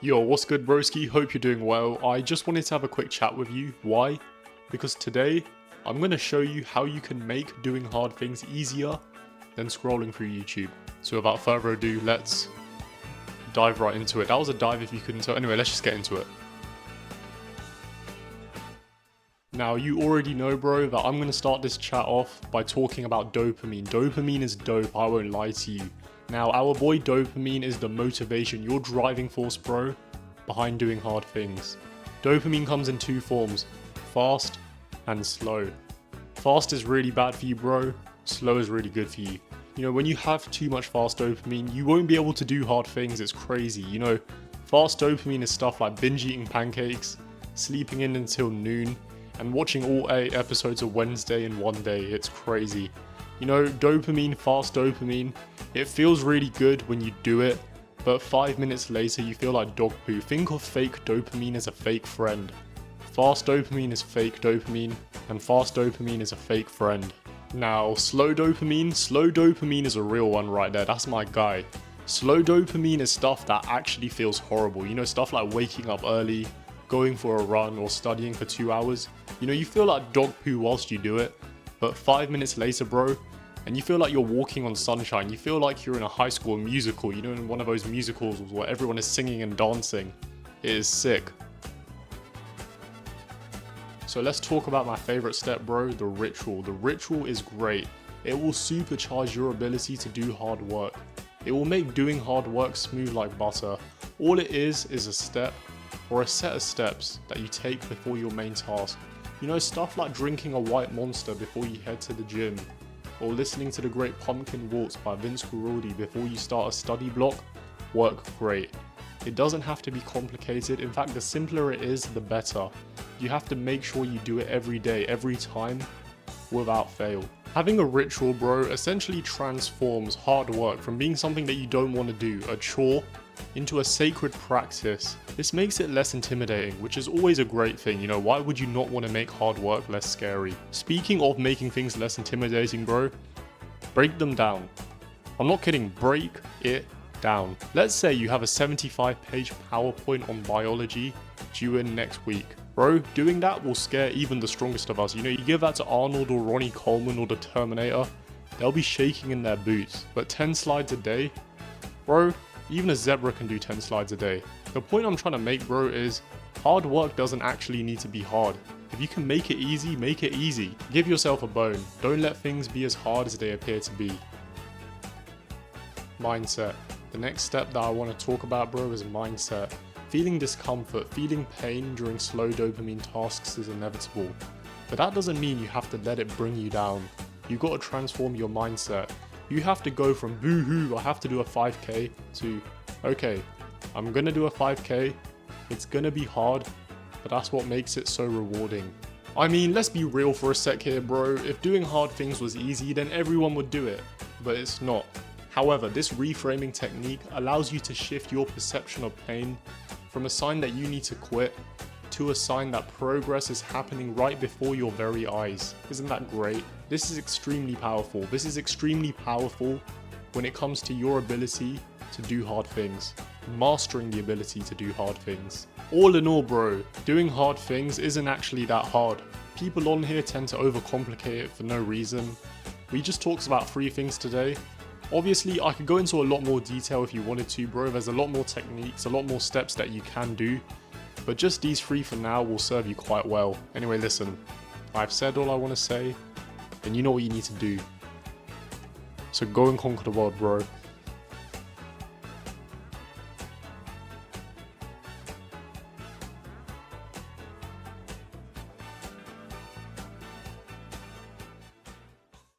Yo, what's good broski? Hope you're doing well. I just wanted to have a quick chat with you. Why? Because today, I'm going to show you how you can make doing hard things easier than scrolling through YouTube. So without further ado, let's dive right into it. That was a dive if you couldn't tell. Anyway, let's just get into it. Now, you already know, bro, that I'm going to start this chat off by talking about dopamine. Dopamine is dope, I won't lie to you. Now, our boy dopamine is the motivation, your driving force, bro, behind doing hard things. Dopamine comes in two forms, fast and slow. Fast is really bad for you, bro. Slow is really good for you. You know, when you have too much fast dopamine, you won't be able to do hard things. It's crazy. You know, fast dopamine is stuff like binge eating pancakes, sleeping in until noon, and watching all 8 episodes of Wednesday in one day. It's crazy. You know, dopamine, fast dopamine, it feels really good when you do it, but 5 minutes later you feel like dog poo. Think of fake dopamine as a fake friend. Fast dopamine is fake dopamine, and fast dopamine is a fake friend. Now, slow dopamine is a real one right there. That's my guy. Slow dopamine is stuff that actually feels horrible. You know, stuff like waking up early, going for a run, or studying for 2 hours. You know, you feel like dog poo whilst you do it, but 5 minutes later, bro, and you feel like you're walking on sunshine. You feel like you're in a high school musical, you know, in one of those musicals where everyone is singing and dancing. It is sick. So let's talk about my favorite step, bro, the ritual. The ritual is great. It will supercharge your ability to do hard work. It will make doing hard work smooth like butter. All it is a step or a set of steps that you take before your main task. You know, stuff like drinking a white monster before you head to the gym, or listening to the great Pumpkin Waltz by Vince Guaraldi before you start a study block, work great. It doesn't have to be complicated. In fact, the simpler it is, the better. You have to make sure you do it every day, every time, without fail. Having a ritual, bro, essentially transforms hard work from being something that you don't want to do, a chore, into a sacred practice. This makes it less intimidating, which is always a great thing. You know, why would you not want to make hard work less scary? Speaking of making things less intimidating, bro, break them down. I'm not kidding, break it down. Let's say you have a 75-page PowerPoint on biology due in next week. Bro, doing that will scare even the strongest of us. You know, you give that to Arnold or Ronnie Coleman or the Terminator, they'll be shaking in their boots. But 10 slides a day? Bro, even a zebra can do 10 slides a day. The point I'm trying to make, bro, is hard work doesn't actually need to be hard. If you can make it easy, make it easy. Give yourself a bone. Don't let things be as hard as they appear to be. Mindset. The next step that I want to talk about, bro, is mindset. Feeling discomfort, feeling pain during slow dopamine tasks is inevitable. But that doesn't mean you have to let it bring you down. You've got to transform your mindset. You have to go from boo-hoo, I have to do a 5k, to, okay, I'm gonna do a 5k, it's gonna be hard, but that's what makes it so rewarding. I mean, let's be real for a sec here, bro. If doing hard things was easy, then everyone would do it, but it's not. However, this reframing technique allows you to shift your perception of pain from a sign that you need to quit to a sign that progress is happening right before your very eyes. Isn't that great? This is extremely powerful. This is extremely powerful when it comes to your ability to do hard things. Mastering the ability to do hard things. All in all, bro, doing hard things isn't actually that hard. People on here tend to overcomplicate it for no reason. We just talked about 3 things today. Obviously, I could go into a lot more detail if you wanted to, bro. There's a lot more techniques, a lot more steps that you can do. But just these 3 for now will serve you quite well. Anyway, listen, I've said all I want to say, and you know what you need to do. So go and conquer the world, bro.